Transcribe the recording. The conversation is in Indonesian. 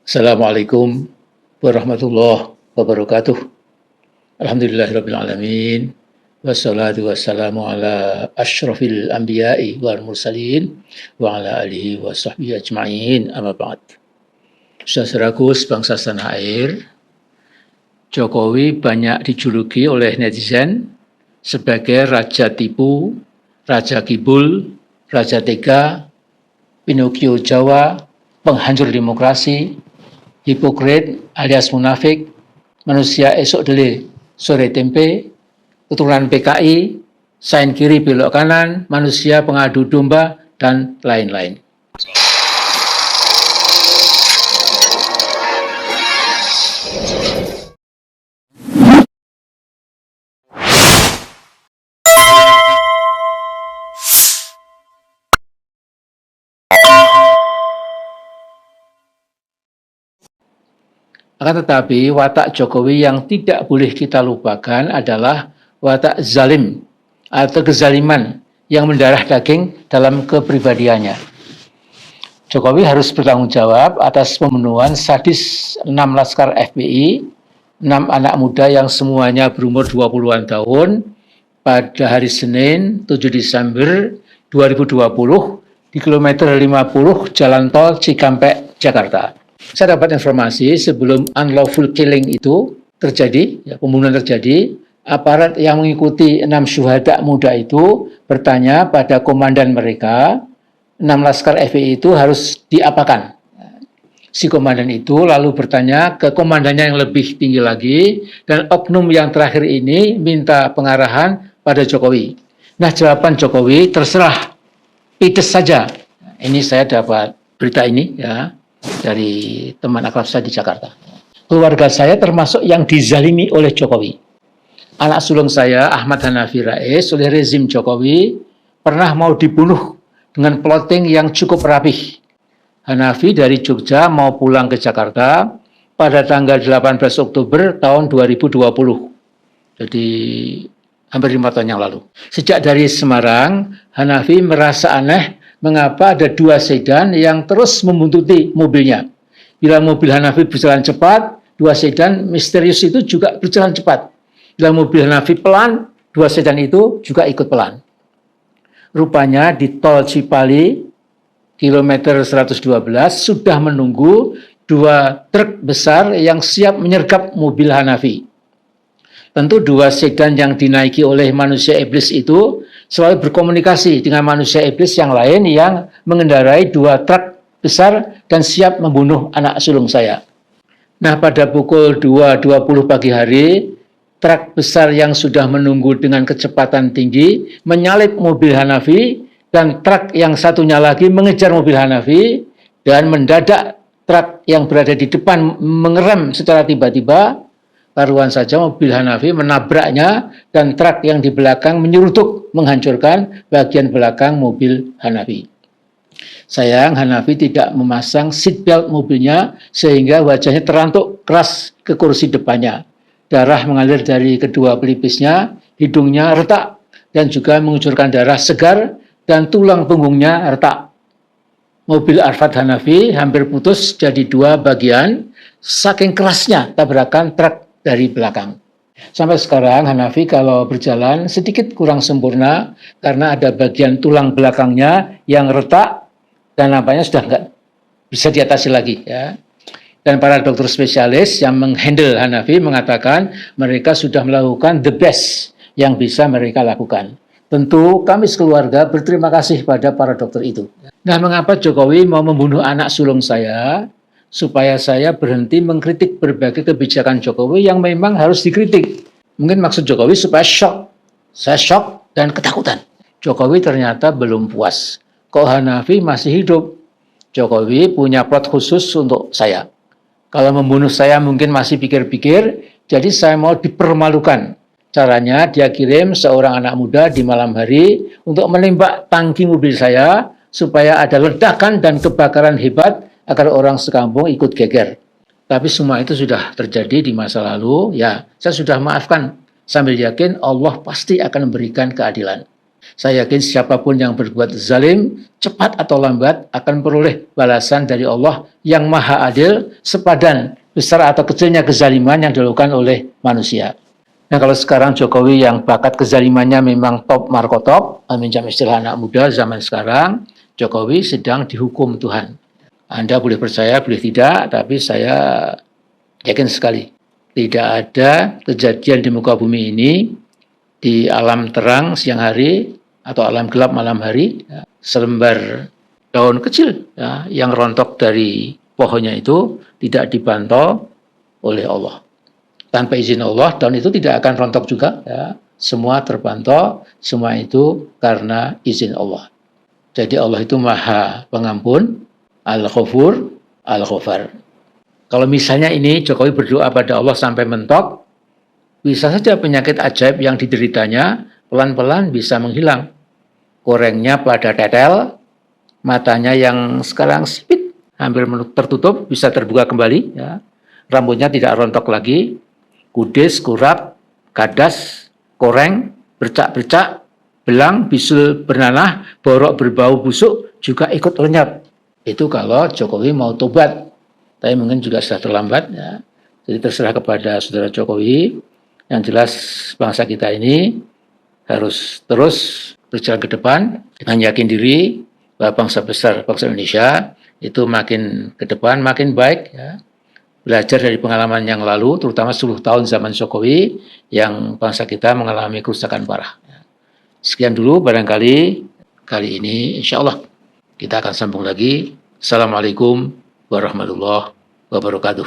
Assalamualaikum warahmatullahi wabarakatuh. Alhamdulillahirabbil alamin. Wassalatu wassalamu ala asyrafil anbiya'i wal mursalin wa ala alihi wa sahbihi ajma'in. Amma ba'd. Saudaraku sebangsa setanah air, Jokowi banyak dijuluki oleh netizen sebagai raja tipu, raja kibul, raja tega, Pinocchio Jawa, penghancur demokrasi, hipokrit alias munafik, manusia esok dele sore tempe, keturunan PKI, sain kiri belok kanan, manusia pengadu domba, dan lain-lain. Akan tetapi, watak Jokowi yang tidak boleh kita lupakan adalah watak zalim atau kezaliman yang mendarah daging dalam kepribadiannya. Jokowi harus bertanggung jawab atas pembunuhan sadis 6 laskar FPI, 6 anak muda yang semuanya berumur 20-an tahun pada hari Senin 7 Desember 2020 di kilometer 50 Jalan Tol Cikampek, Jakarta. Saya dapat informasi sebelum unlawful killing itu terjadi, pembunuhan terjadi, aparat yang mengikuti 6 syuhada muda itu bertanya pada komandan mereka, 6 laskar FPI itu harus diapakan. Si komandan itu lalu bertanya ke komandannya yang lebih tinggi lagi, dan oknum yang terakhir ini minta pengarahan pada Jokowi. Nah, jawaban Jokowi, terserah, pides saja. Ini saya dapat berita ini ya dari teman akrab saya di Jakarta. Keluarga saya termasuk yang dizalimi oleh Jokowi. Anak sulung saya, Ahmad Hanafi Rais, oleh rezim Jokowi pernah mau dibunuh dengan plotting yang cukup rapih. Hanafi dari Jogja mau pulang ke Jakarta pada tanggal 18 Oktober tahun 2020. Jadi hampir 5 tahun yang lalu. Sejak dari Semarang, Hanafi merasa aneh mengapa ada 2 sedan yang terus membuntuti mobilnya. Bila mobil Hanafi berjalan cepat, 2 sedan misterius itu juga berjalan cepat. Bila mobil Hanafi pelan, 2 sedan itu juga ikut pelan. Rupanya di tol Cipali, kilometer 112, sudah menunggu 2 truk besar yang siap menyergap mobil Hanafi. Tentu 2 sedan yang dinaiki oleh manusia iblis itu selalu berkomunikasi dengan manusia iblis yang lain yang mengendarai 2 truk besar dan siap membunuh anak sulung saya. Nah, pada pukul 2.20 pagi hari, truk besar yang sudah menunggu dengan kecepatan tinggi menyalip mobil Hanafi, dan truk yang satunya lagi mengejar mobil Hanafi, dan mendadak truk yang berada di depan mengerem secara tiba-tiba. Taruhan saja mobil Hanafi menabraknya dan truk yang di belakang menyerutuk menghancurkan bagian belakang mobil Hanafi. Sayang, Hanafi tidak memasang seatbelt mobilnya sehingga wajahnya terantuk keras ke kursi depannya. Darah mengalir dari kedua pelipisnya, hidungnya retak dan juga mengucurkan darah segar dan tulang punggungnya retak. Mobil Arfad Hanafi hampir putus jadi 2 bagian saking kerasnya tabrakan truk dari belakang. Sampai sekarang Hanafi kalau berjalan sedikit kurang sempurna karena ada bagian tulang belakangnya yang retak dan nampaknya sudah nggak bisa diatasi lagi ya. Dan para dokter spesialis yang menghandle Hanafi mengatakan mereka sudah melakukan the best yang bisa mereka lakukan. Tentu kami sekeluarga berterima kasih pada para dokter itu. Nah, mengapa Jokowi mau membunuh anak sulung saya? Supaya saya berhenti mengkritik berbagai kebijakan Jokowi yang memang harus dikritik. Mungkin maksud Jokowi supaya shock. Saya shock dan ketakutan. Jokowi ternyata belum puas. Kok Hanafi masih hidup? Jokowi punya plot khusus untuk saya. Kalau membunuh saya mungkin masih pikir-pikir, jadi saya mau dipermalukan. Caranya dia kirim seorang anak muda di malam hari untuk menembak tangki mobil saya supaya ada ledakan dan kebakaran hebat agar orang sekampung ikut geger. Tapi semua itu sudah terjadi di masa lalu, ya saya sudah maafkan sambil yakin Allah pasti akan memberikan keadilan. Saya yakin siapapun yang berbuat zalim, cepat atau lambat akan peroleh balasan dari Allah yang maha adil, sepadan besar atau kecilnya kezaliman yang dilakukan oleh manusia. Nah, kalau sekarang Jokowi yang bakat kezalimannya memang top markotop, minjam istilah anak muda zaman sekarang, Jokowi sedang dihukum Tuhan. Anda boleh percaya, boleh tidak, tapi saya yakin sekali tidak ada kejadian di muka bumi ini, di alam terang siang hari atau alam gelap malam hari, ya, selembar daun kecil ya, yang rontok dari pohonnya itu tidak dipantau oleh Allah. Tanpa izin Allah, daun itu tidak akan rontok juga. Ya. Semua terpantau, semua itu karena izin Allah. Jadi Allah itu maha pengampun, Al-Ghafur, Al-Ghaffar. Kalau misalnya ini Jokowi berdoa pada Allah sampai mentok, bisa saja penyakit ajaib yang dideritanya pelan-pelan bisa menghilang. Korengnya pada tetel, matanya yang sekarang sipit, hampir tertutup, bisa terbuka kembali. Ya. Rambutnya tidak rontok lagi, kudis, kurap, kadas, koreng, bercak-bercak, belang, bisul bernanah, borok berbau busuk, juga ikut lenyap. Itu kalau Jokowi mau tobat, tapi mungkin juga sudah terlambat. Ya. Jadi terserah kepada saudara Jokowi. Yang jelas bangsa kita ini harus terus berjalan ke depan dengan yakin diri bahwa bangsa besar, bangsa Indonesia itu makin ke depan, makin baik. Ya. Belajar dari pengalaman yang lalu, terutama 10 tahun zaman Jokowi yang bangsa kita mengalami kerusakan parah. Sekian dulu barangkali kali ini, insya Allah kita akan sambung lagi. Assalamualaikum warahmatullahi wabarakatuh.